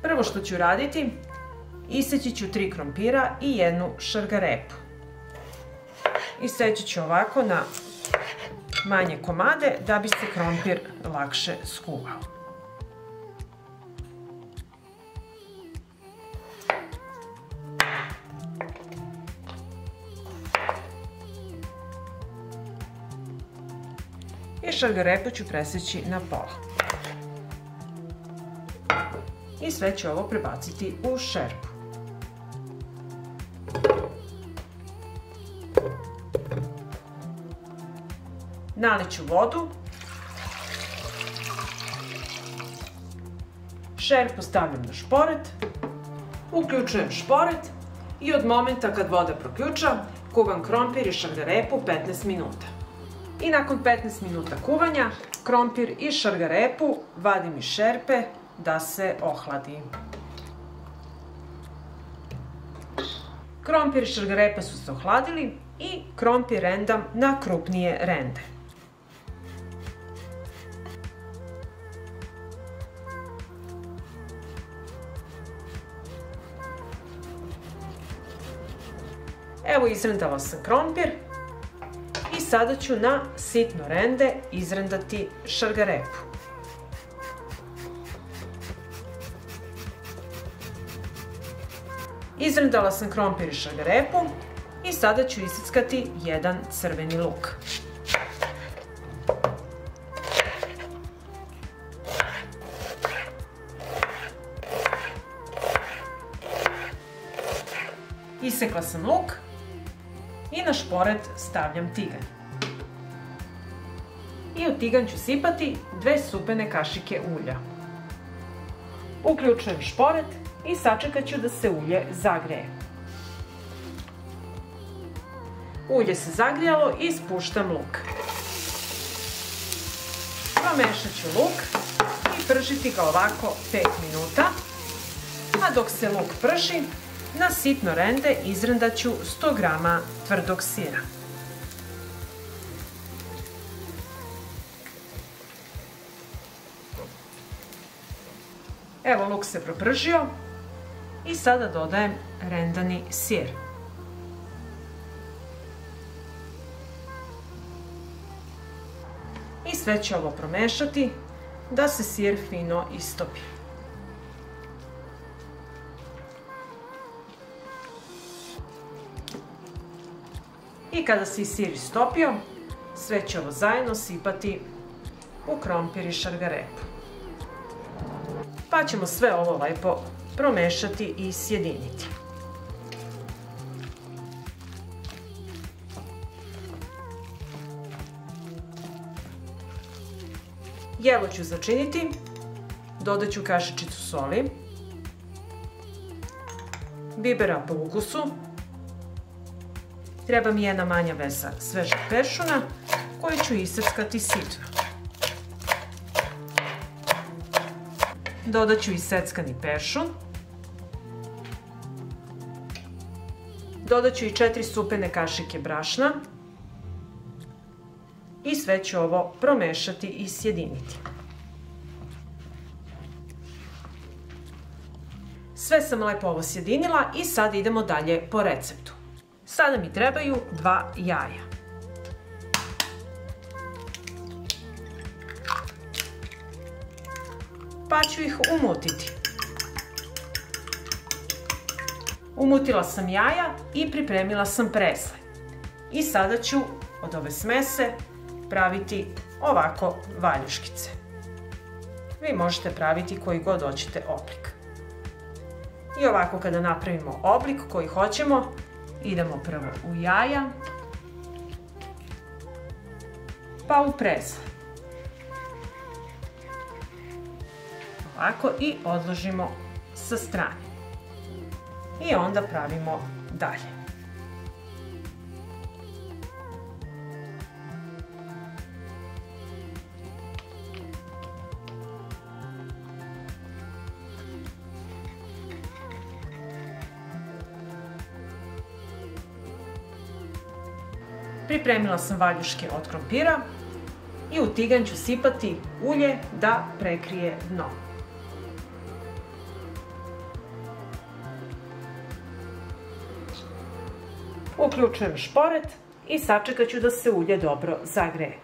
Prvo što ću raditi, iseći ću 3 krompira i 1 šargarepu. Iseći ću ovako na manje komade da bi se krompir lakše skuvao. I šargarepu ću preseći na pola. I sve ću ovo prebaciti u šerpu. Nalit ću vodu. Šerpu stavljam na šporet. Uključujem šporet i od momenta kad voda proključa, kuvam krompir i šargarepu 15 minuta. I nakon 15 minuta kuvanja, krompir i šargarepu vadim iz šerpe da se ohladi. Krompir i šargarepa su se ohladili i krompir rendam na krupnije rende. Evo izrendala sam krompir i sada ću na sitno rende izrendati šargarepu. Izrendala sam krompir i šargarepu i sada ću iseckati 1 crveni luk. Isekla sam luk i na šporet stavljam tiganj. I u tiganj ću sipati 2 supene kašike ulja. Uključujem šporet i sačekat ću da se ulje zagreje. Ulje se zagrijalo i spuštam luk. Promešat ću luk i pržiti ga ovako 5 minuta. A dok se luk prži, na sitno rende izrendat ću 100 g tvrdog sira. Evo luk se propržio i sada dodajem rendani sir. I sve ću ovo promešati da se sir fino istopi. I kada se sir istopio, sve ću ovo zajedno sipati u krompir i šargarepu. Pa ćemo sve ovo lepo promešati i sjediniti. Jelo ću začiniti, dodat ću kašičicu soli, bibera po ukusu, treba mi 1 manja veza svežeg peršuna koju ću iseckati sitno. Dodat ću iseckani peršun. Dodat ću i 4 supene kašike brašna. I sve ću ovo promešati i sjediniti. Sve sam lepo ovo sjedinila i sad idemo dalje po receptu. Sada mi trebaju 2 jaja. Pa ću ih umutiti. Umutila sam jaja i pripremila sam presle. I sada ću od ove smese praviti ovako valjuškice. Vi možete praviti koji god hoćete oblik. I ovako kada napravimo oblik koji hoćemo, idemo prvo u jaja, pa u presle. Ovako i odložimo sa strane. I onda pravimo dalje. Pripremila sam valjuške od krompira i u tiganj ću sipati ulje da prekrije dno. Uključujem šporet i sačekat ću da se ulje dobro zagreje.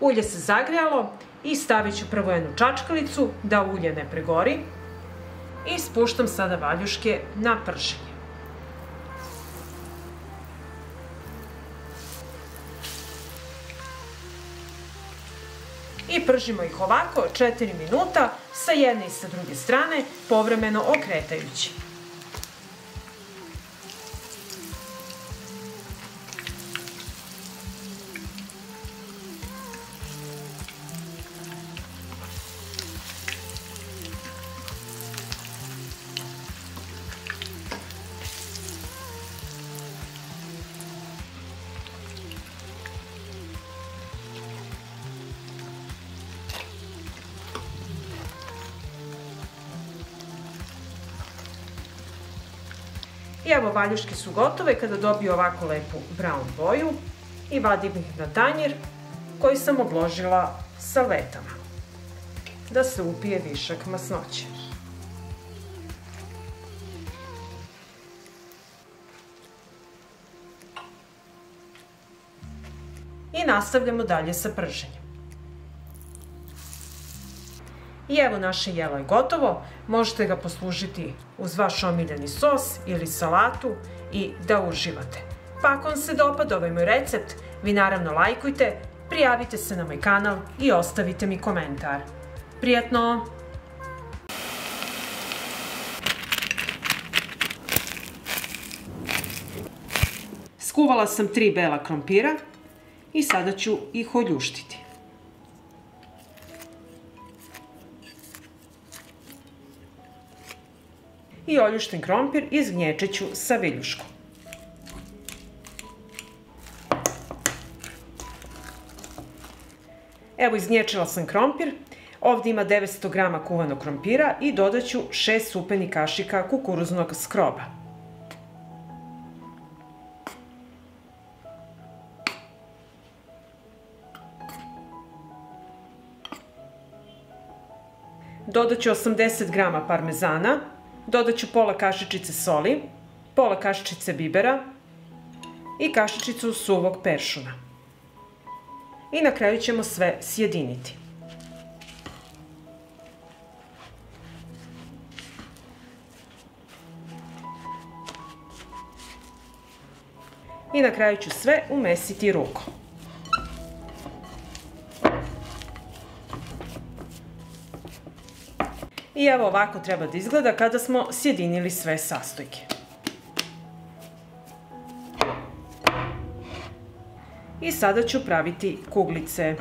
Ulje se zagrejalo i stavit ću prvo jednu čačkalicu da ulje ne pregori i spuštam sada valjuške na pršenje. I pržimo ih ovako 4 minuta sa jedne i sa druge strane, povremeno okretajući. I evo, valjuške su gotove kada dobiju ovako lepu brown boju i vadim ih na tanjir koji sam obložila salvetama da se upije višak masnoće. I nastavljamo dalje sa prženjem. I evo, naše jelo je gotovo, možete ga poslužiti uz vaš omiljeni sos ili salatu i da uživate. Pa ako vam se dopada ovaj moj recept, vi naravno lajkujte, prijavite se na moj kanal i ostavite mi komentar. Prijatno! Skuvala sam 3 bela krompira i sada ću ih oljuštiti. I oljušten krompir izgnječet ću sa viljuškom. Evo, izgnječila sam krompir. Ovdje ima 900 g kuvanog krompira i dodat ću 6 supenih kašika kukuruznog skroba. Dodat ću 80 g parmezana. Dodat ću pola kašičice soli, pola kašičice bibera i kašičicu suvog peršuna. I na kraju ćemo sve sjediniti. I na kraju ću sve umesiti rukom. I evo, ovako treba da izgleda kada smo sjedinili sve sastojke. I sada ću praviti kuglice.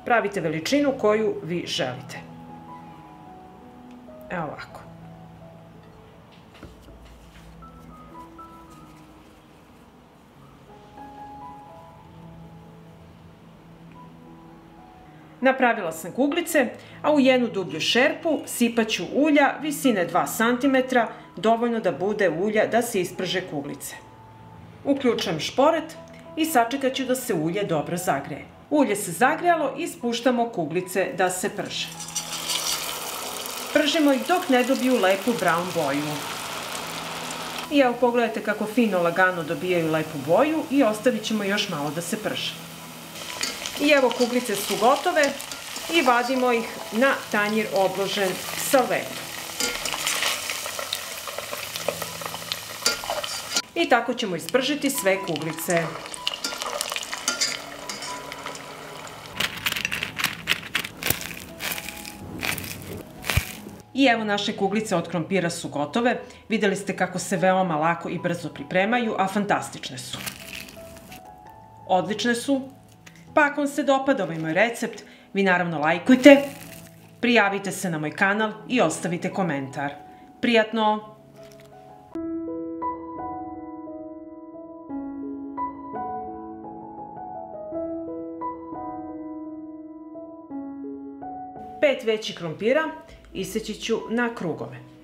Pravite veličinu koju vi želite. Evo ovako. Napravila sam kuglice, a u jednu dublju šerpu sipat ću ulja visine 2 cm, dovoljno da bude ulja da se isprže kuglice. Uključujem šporet i sačekat ću da se ulje dobro zagreje. Ulje se zagrejalo i spuštamo kuglice da se prže. Pržimo ih dok ne dobiju lepu brown boju. I evo, pogledajte kako fino, lagano dobijaju lepu boju i ostavit ćemo još malo da se prže. I evo, kuglice su gotove i vadimo ih na tanjir obložen salvetom. I tako ćemo ispržiti sve kuglice. I evo, naše kuglice od krompira su gotove. Vidjeli ste kako se veoma lako i brzo pripremaju, a fantastične su. Odlične su. Pa ako vam se dopada ovaj moj recept, vi naravno lajkujte, prijavite se na moj kanal i ostavite komentar. Prijatno! Pet većih krompira iseći ću na krugove.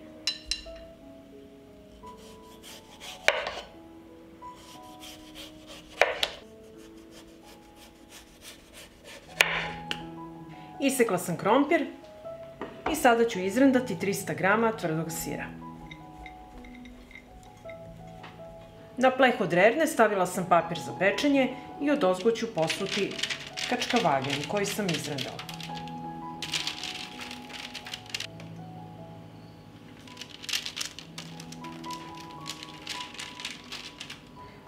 Isekla sam krompir i sada ću izrendati 300 g tvrdog sira. Na pleh od rerne stavila sam papir za pečenje i odozgo ću posuti kačkavaljen koji sam izrendala.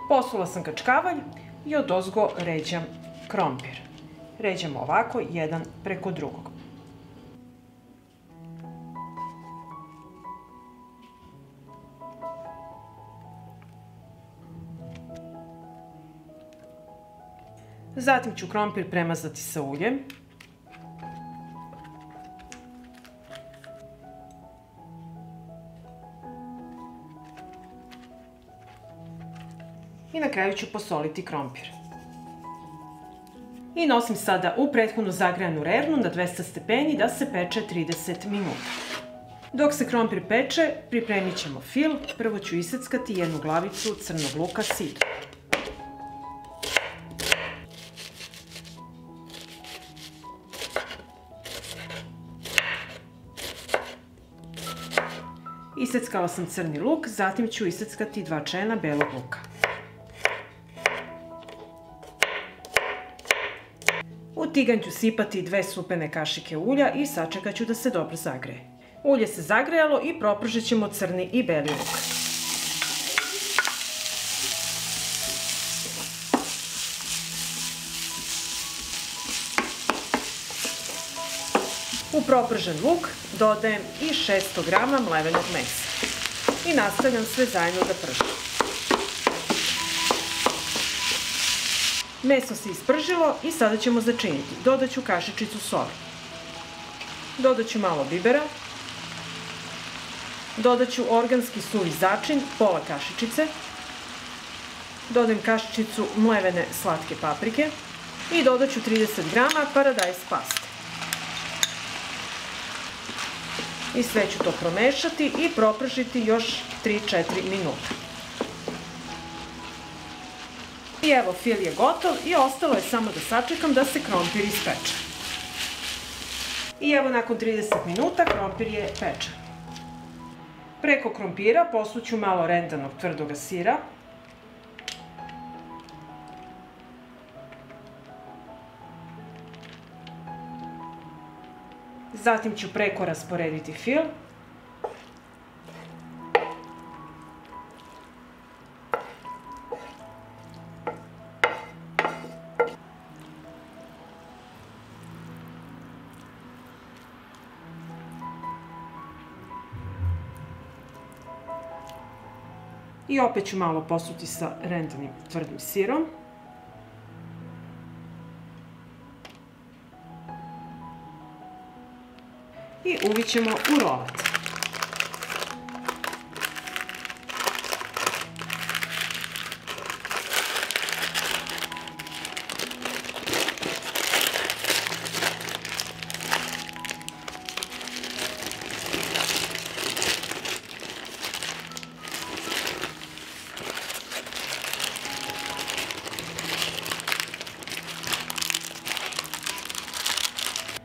Posula sam kačkavalj i odozgo ređam krompir. Ređam ovako, jedan preko drugog. Zatim ću krompir premazati sa uljem. I na kraju ću posoliti krompir. I nosim sada u prethodno zagrejanu rernu na 200 stepeni da se peče 30 minuta. Dok se krompir peče, pripremit ćemo fil. Prvo ću iseckati jednu glavicu crnog luka sidro. Iseckala sam crni luk, zatim ću iseckati 2 čena belog luka. U tiganj ću sipati 2 supene kašike ulja i sačekat ću da se dobro zagreje. Ulje se zagrejalo i propržit ćemo crni i beli luk. U propržen luk dodajem i 600 g mlevenog mesa i nastavljam sve zajedno da pržim. Meso se ispržilo i sada ćemo začiniti. Dodat ću kašičicu soli. Dodat ću malo bibera. Dodat ću organski suvi začin, pola kašičice. Dodajem kašičicu mlevene slatke paprike i dodat ću 30 g paradajz paste. I sve ću to promešati i propržiti još 3-4 minuta. I evo, fil je gotov i ostalo je samo da sačekam da se krompir ispeče. I evo, nakon 30 minuta krompir je pečen. Preko krompira posuću malo rendanog tvrdog sira. Zatim ću preko rasporediti fil. I opet ću malo posuti sa rendanim tvrdim sirom. I uvićemo u rolat.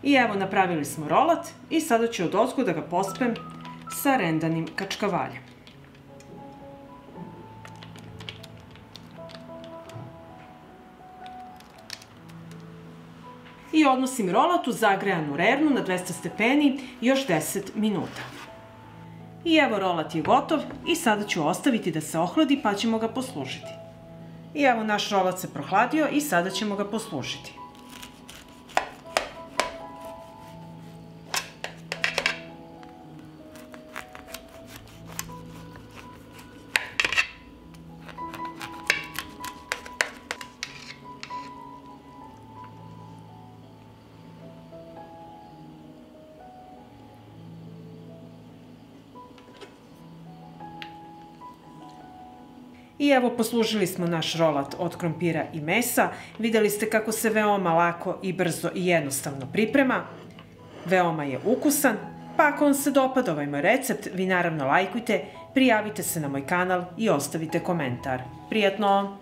I evo, napravili smo rolat i sada ću odozgo da ga pospem sa rendanim kačkavaljem. I odnosim rolat u zagrejanu rernu na 200 stepeni još 10 minuta. I evo, rolat je gotov i sada ću ostaviti da se ohladi pa ćemo ga poslužiti. I evo, naš rolat se prohladio i sada ćemo ga poslužiti. I evo, poslužili smo naš rolat od krompira i mesa. Videli ste kako se veoma lako i brzo i jednostavno priprema. Veoma je ukusan, pa ako vam se dopada ovaj moj recept, vi naravno lajkujte, prijavite se na moj kanal i ostavite komentar. Prijatno!